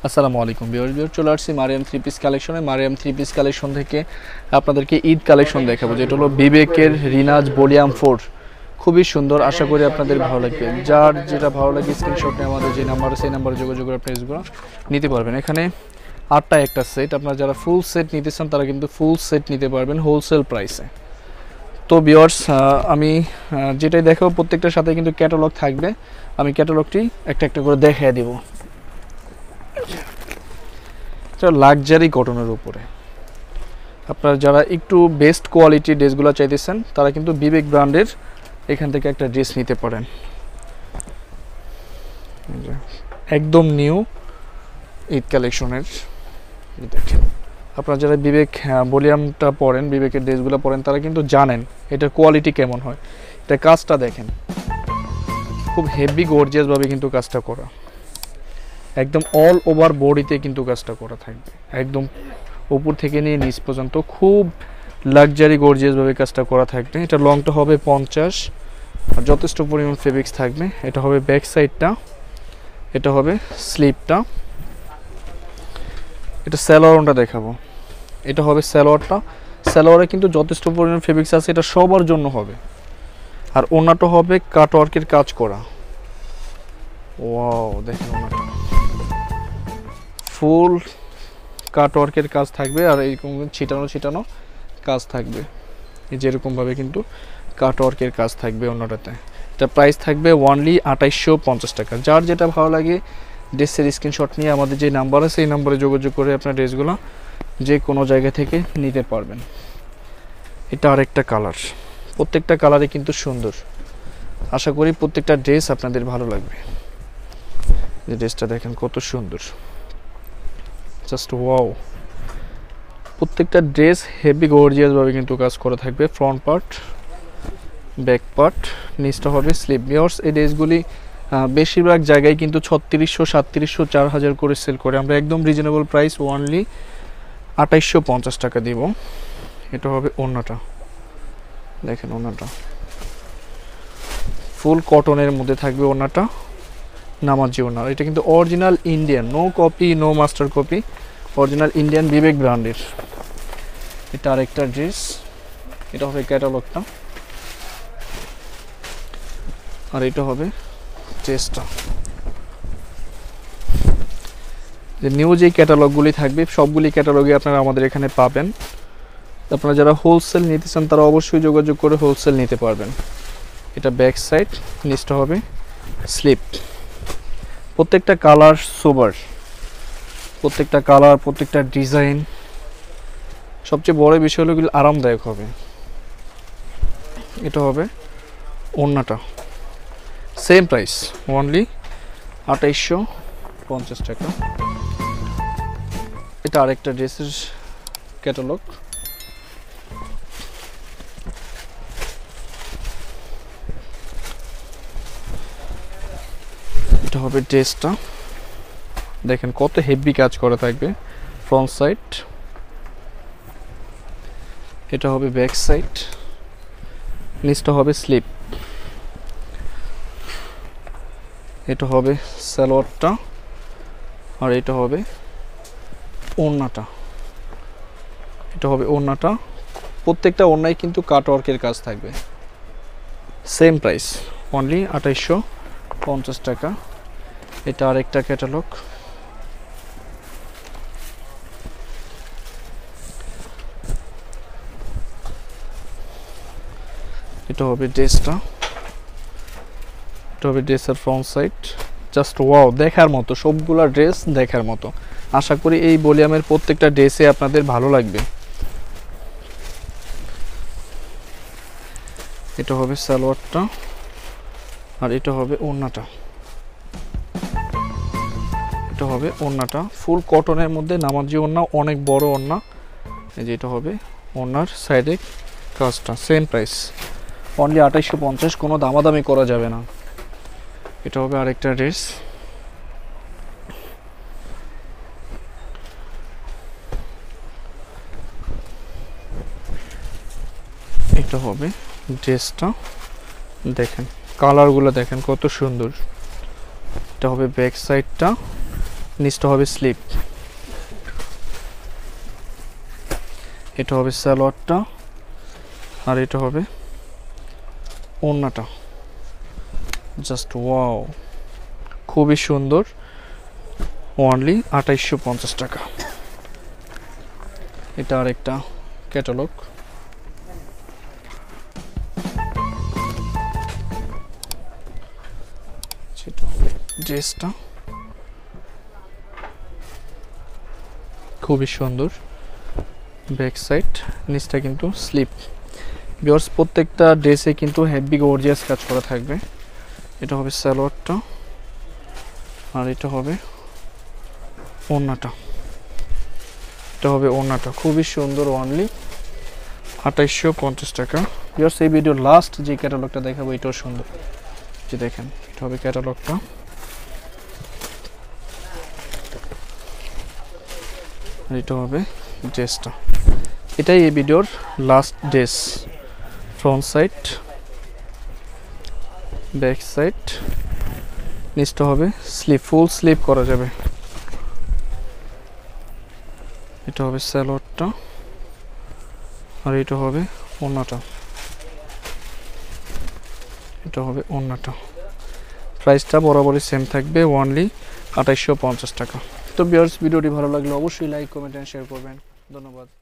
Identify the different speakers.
Speaker 1: আসসালামু আলাইকুম ভিউয়ার চলে আসছি মারিয়াম থ্রি পিস কালেকশনে। মারিয়াম থ্রি পিস কালেকশন থেকে আপনাদেরকে ঈদ কালেকশন দেখাবো, যেটা হলো বিবেকের রিনাজ ভলিউম 4। খুবই সুন্দর, আশা করি আপনাদের ভালো লাগবে। যার যেটা ভালো লাগে স্ক্রিনশট নিয়ে আমাদের যে নাম্বার সেই নাম্বারে যোগাযোগ করে প্রাইসগুলো নিতে পারবেন। এখানে 8টা একটা সেট, আপনারা যারা ফুল সেট নিতে চান তারা কিন্তু ফুল সেট নিতে পারবেন হোলসেল প্রাইসে। তো ভিউয়ার্স, আমি যেটাই দেখাবো প্রত্যেকটার সাথে কিন্তু ক্যাটালগ থাকবে। আমি ক্যাটালগটি একটা একটা করে দেখিয়ে দিব। লাক্সারি কটনের উপরে আপনারা যারা একটু বেস্ট কোয়ালিটির ড্রেসগুলো চাইতেছেন তারা কিন্তু বিবেক ব্র্যান্ডের এখান থেকে একটা ড্রেস নিতে পারেন। একদম নিউ ঈদ কালেকশনের দেখেন। আপনারা যারা বিবেক ভলিউমটা পরেন, বিবেকের ড্রেসগুলো পরেন, তারা কিন্তু জানেন এটার কোয়ালিটি কেমন হয়। এটা কাজটা দেখেন, খুব হেভি গর্জিয়াসভাবে কিন্তু কাজটা করা, একদম অল ওভার বডিতে কিন্তু কাজটা করা থাকবে, একদম উপর থেকে নিয়ে নিচ পর্যন্ত খুব লাক্সারি গর্জিয়াসভাবে কাজটা করা থাকবে। এটা লংটা হবে 50 আর যথেষ্ট পরিমাণ ফেব্রিক্স থাকবে। এটা হবে ব্যাক সাইডটা, এটা হবে স্লিপটা, এটা সালোয়ারটা দেখাবো। এটা হবে সালোয়ারটা, সালোয়ারে কিন্তু যথেষ্ট পরিমাণ ফেব্রিক্স আছে, এটা সবার জন্য হবে। আর ওনাটা হবে কাটওয়ার্কের কাজ করা। ওয়াও দেখেন, ওনাটা ফুল কাটওয়ার্কের কাজ থাকবে আর এইরকম ছিটানো ছিটানো কাজ থাকবে, এই যেরকমভাবে কিন্তু কাটওয়ার্কের কাজ থাকবে অন্যটাতে। এটা প্রাইস থাকবে অনলি 2850 টাকা। যার যেটা ভালো লাগে ড্রেসের স্ক্রিনশট নিয়ে আমাদের যে নাম্বার আছে এই নাম্বারে যোগাযোগ করে আপনার ড্রেসগুলো যে কোনো জায়গা থেকে নিতে পারবেন। এটা আরেকটা কালার, প্রত্যেকটা কালারে কিন্তু সুন্দর। আশা করি প্রত্যেকটা ড্রেস আপনাদের ভালো লাগবে। যে ড্রেসটা দেখেন কত সুন্দর, জাস্ট ওয়াও। প্রত্যেকটা ড্রেস হেভি গর্জিয়াসভাবে কিন্তু কাজ করা থাকবে। ফ্রন্ট পার্ট, ব্যাক পার্ট, নিচটা হবে স্লিপ। ভিউয়ার্স, এই ড্রেসগুলি বেশিরভাগ জায়গায় কিন্তু 3600, 3700, 4000 করে সেল করে। আমরা একদম রিজনেবল প্রাইস অনলি 2850 টাকা দিব। এটা হবে ওড়নাটা, দেখেন ওড়নাটা ফুল কটনের মধ্যে থাকবে। ওড়নাটা নামাজি ওড়না, এটা কিন্তু original Indian, no copy, no master copy, original Indian Vivek ব্র্যান্ডের। এটা আরেকটা ড্রেস, এটা হবে ক্যাটালগটা আর এটা হবে ড্রেসটা। যে নিউ যে ক্যাটালগুলি থাকবে সবগুলি ক্যাটালগে আপনারা আমাদের এখানে পাবেন। আপনারা যারা হোলসেল নিতে চান তারা অবশ্যই যোগাযোগ করে হোলসেল নিতে পারবেন। এটা ব্যাক সাইড, নিচটা হবে স্লিপ। প্রত্যেকটা কালার সোবার, প্রত্যেকটা কালার, প্রত্যেকটা ডিজাইন, সবচেয়ে বড় বিষয় হলো আরামদায়ক হবে। এটা হবে ওড়নাটা, সেম প্রাইস অনলি 2850 টাকা। এটা আরেকটা ড্রেসের ক্যাটালগ। এটা হবে ড্রেসটা, দেখেন কত হেভি কাজ করা থাকবে ফ্রন্ট সাইড। এটা হবে ব্যাক সাইড, নিচটা হবে স্লিপ। এটা হবে সালোয়ারটা আর এটা হবে ওড়নাটা। এটা হবে ওড়নাটা, প্রত্যেকটা ওড়নায় কিন্তু কাটওয়ার্কের কাজ থাকবে। সেম প্রাইস অনলি 2850 টাকা। এটা আরেকটা ক্যাটালগ। এটা হবে ড্রেসটা, এটা হবে ড্রেসের ফ্রন্ট সাইড। জাস্ট ওয়াও, দেখার মতো, সবগুলা ড্রেস দেখার মতো। আশা করি এই ভলিউমের প্রত্যেকটা ড্রেসে আপনাদের ভালো লাগবে। এটা হবে সালোয়ারটা আর এটা হবে ওড়নাটা। এটা হবে ওড়নাটা ফুল কটনের মধ্যে নামাজি ওড়না, অনেক বড় ওড়না। এই যে এটা হবে ওড়নার সাইডে কাজটা। সেম প্রাইস অনলি 2850, কোনো দামাদামি করা যাবে না। এটা হবে আরেকটা ড্রেস। এটা হবে ড্রেসটা, দেখেন কালারগুলো দেখেন কত সুন্দর। এটা হবে ব্যাক সাইডটা, নিচটা হবে স্লিপ। এটা হবে সালোয়ারটা, আর এটা হবে ওড়নাটা। জাস্ট ওয়াও, খুবই সুন্দর। অনলি 2850 টাকা। এটা আরেকটা ক্যাটালগ। ড্রেসটা খুবই সুন্দর, ব্যাক সাইড, নিচটা কিন্তু স্লিপ। ভিউয়ার্স প্রত্যেকটা ড্রেসে কিন্তু হেভি গর্জিয়াস কাজ করা থাকবে। এটা হবে সালোয়ারটা, আর এটা হবে ওড়নাটা। এটা হবে ওড়নাটা, খুবই সুন্দর। অনলি 2850 টাকা। ভিউয়ার্স এই ভিডিওর লাস্ট যে ক্যাটালগটা দেখাবো এটাও সুন্দর, যে দেখেন এটা হবে ক্যাটালগটা। এটা হবে ড্রেসটা। এটাই এই ভিডিওর last dress. Front side, back side, নিচটা হবে স্লিপ, ফুল স্লিপ করা যাবে। এটা হবে সালোয়ারটা, আর এটা হবে ওড়নাটা। এটা হবে ওড়নাটা। প্রাইসটা বরাবরই সেম থাকবে, অনলি 2850 টাকা। তো ভিউয়ার্স ভিডিওটি ভালো লাগলে অবশ্যই লাইক, কমেন্ট এন্ড শেয়ার করবেন। ধন্যবাদ।